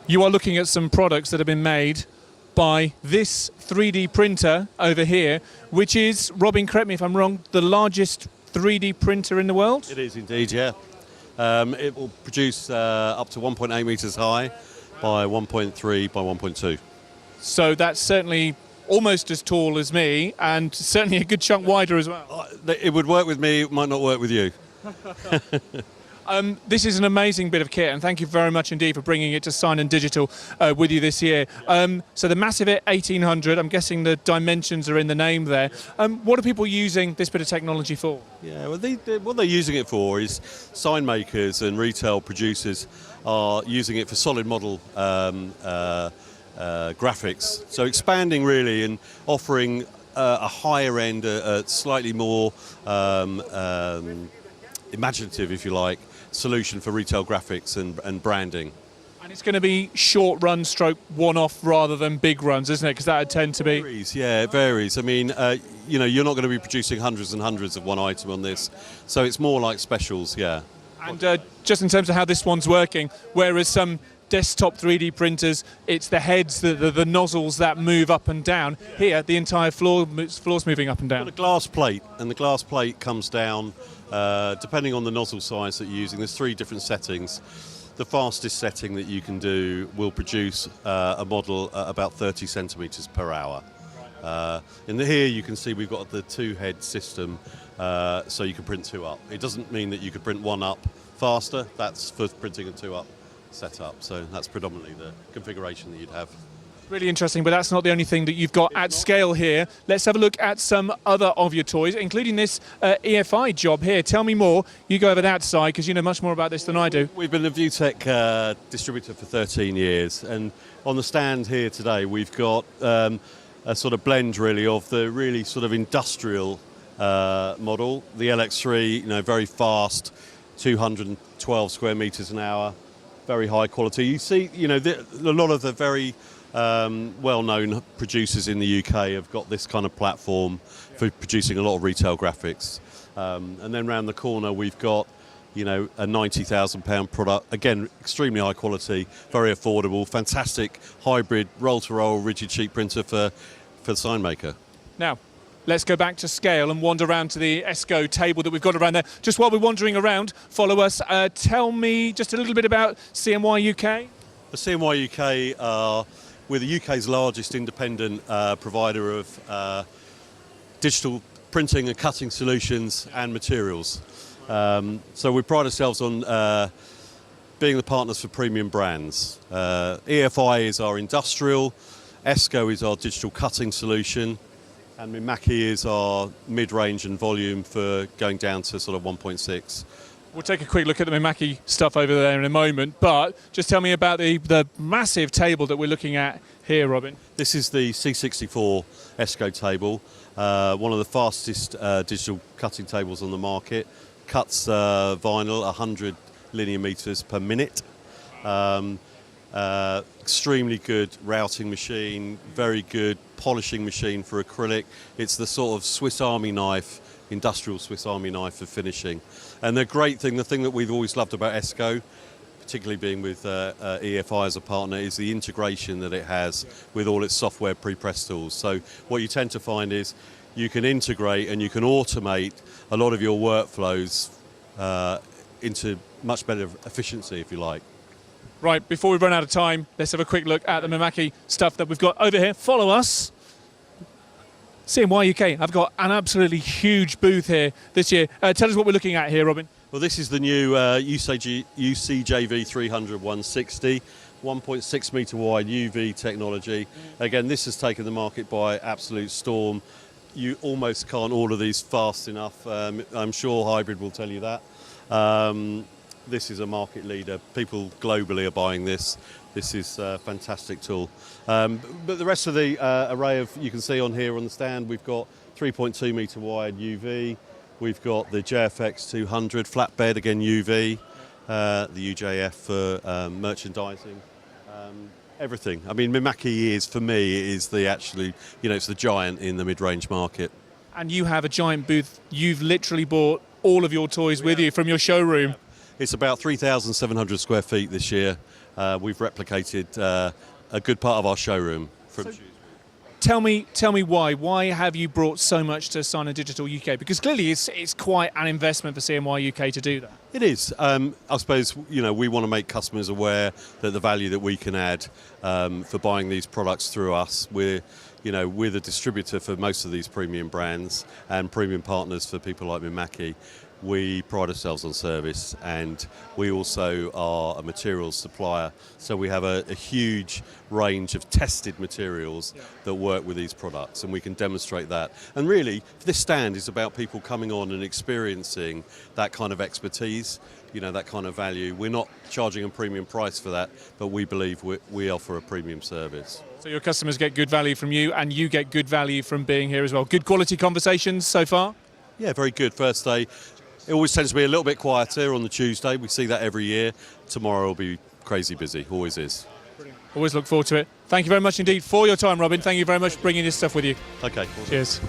You are looking at some products that have been made by this 3D printer over here, which is, Robin, correct me if I'm wrong, the largest 3D printer in the world? It is indeed, yeah. It will produce up to 1.8 metres high by 1.3 by 1.2. So that's certainly almost as tall as me, and certainly a good chunk wider as well. It would work with me, it might not work with you. This is an amazing bit of kit, and thank you very much indeed for bringing it to Sign & Digital with you this year. So the Massive 1800, I'm guessing the dimensions are in the name there. What are people using this bit of technology for? Yeah, well, what they're using it for is sign makers and retail producers are using it for solid model graphics. So expanding really and offering a higher end, a slightly more imaginative, if you like, solution for retail graphics and branding. And it's going to be short run stroke one-off rather than big runs, isn't it? Because that would tend to be... It varies, yeah, it varies. I mean, you know, you're not going to be producing hundreds and hundreds of one item on this, so it's more like specials, yeah. And just in terms of how this one's working, whereas some desktop 3D printers, it's the heads, the nozzles that move up and down. Here, the entire floor's moving up and down. Got a glass plate, and the glass plate comes down, depending on the nozzle size that you're using. There's 3 different settings. The fastest setting that you can do will produce a model at about 30 centimetres per hour. Here you can see we've got the 2-head system, so you can print 2 up. It doesn't mean that you could print 1 up faster. That's for printing a 2 up setup. So that's predominantly the configuration that you'd have. Really interesting, but that's not the only thing that you've got at scale here. Let's have a look at some other of your toys, including this EFI job here. Tell me more. You go over that side, because you know much more about this than I do. We've been a ViewTech distributor for 13 years, and on the stand here today we've got a sort of blend really of the really sort of industrial model, the LX3, you know, very fast, 212 square metres an hour, very high quality. You see, you know, a lot of the very well-known producers in the UK have got this kind of platform for producing a lot of retail graphics. And then round the corner we've got, you know, a £90,000 product, again extremely high quality, very affordable, fantastic hybrid roll-to-roll rigid sheet printer for the sign maker. Now, let's go back to scale and wander around to the ESCO table that we've got around there. Just while we're wandering around, follow us. Tell me just a little bit about CMYUK. The CMYUK we're the UK's largest independent provider of digital printing and cutting solutions and materials. So we pride ourselves on being the partners for premium brands. EFI is our industrial, ESCO is our digital cutting solution, and Mimaki is our mid-range and volume for going down to sort of 1.6. We'll take a quick look at the Mimaki stuff over there in a moment, but just tell me about the massive table that we're looking at here, Robin. This is the C64 ESCO table, one of the fastest digital cutting tables on the market. Cuts vinyl 100 linear meters per minute. Extremely good routing machine, very good polishing machine for acrylic. It's the sort of Swiss Army knife, industrial Swiss Army knife for finishing. And the great thing, the thing that we've always loved about ESCO, particularly being with EFI as a partner, is the integration that it has with all its software pre-press tools. So what you tend to find is you can integrate and you can automate a lot of your workflows into much better efficiency, if you like. Right, before we run out of time, let's have a quick look at the Mimaki stuff that we've got over here. Follow us. CMYUK, I've got an absolutely huge booth here this year. Tell us what we're looking at here, Robin. Well, this is the new UCJV 300 160, 1.6 metre wide UV technology. Again, this has taken the market by absolute storm. You almost can't order these fast enough. I'm sure Hybrid will tell you that. This is a market leader. People globally are buying this. This is a fantastic tool. But the rest of the array of, you can see on here on the stand, we've got 3.2 metre wide UV. We've got the JFX 200 flatbed, again UV. The UJF for merchandising. Everything. I mean, Mimaki is, for me, is the actually, you know, it's the giant in the mid-range market. And you have a giant booth. You've literally bought all of your toys with you from your showroom. It's about 3,700 square feet this year, we've replicated a good part of our showroom from Tuesday. Tell me why. Why have you brought so much to Sign and Digital UK? Because clearly it's quite an investment for CMY UK to do that. It is. I suppose we want to make customers aware that the value that we can add for buying these products through us. We're the distributor for most of these premium brands and premium partners for people like CMYUK. We pride ourselves on service, and we also are a materials supplier. So we have a huge range of tested materials that work with these products, and we can demonstrate that. And really, this stand is about people coming on and experiencing that kind of expertise, that kind of value. We're not charging a premium price for that, but we believe we offer a premium service. So your customers get good value from you, and you get good value from being here as well. Good quality conversations so far? Yeah, very good. First day. It always tends to be a little bit quieter on the Tuesday. We see that every year. Tomorrow will be crazy busy. Always is. Brilliant. Always look forward to it. Thank you very much indeed for your time, Robin. Thank you very much for bringing this stuff with you. Okay. Cheers.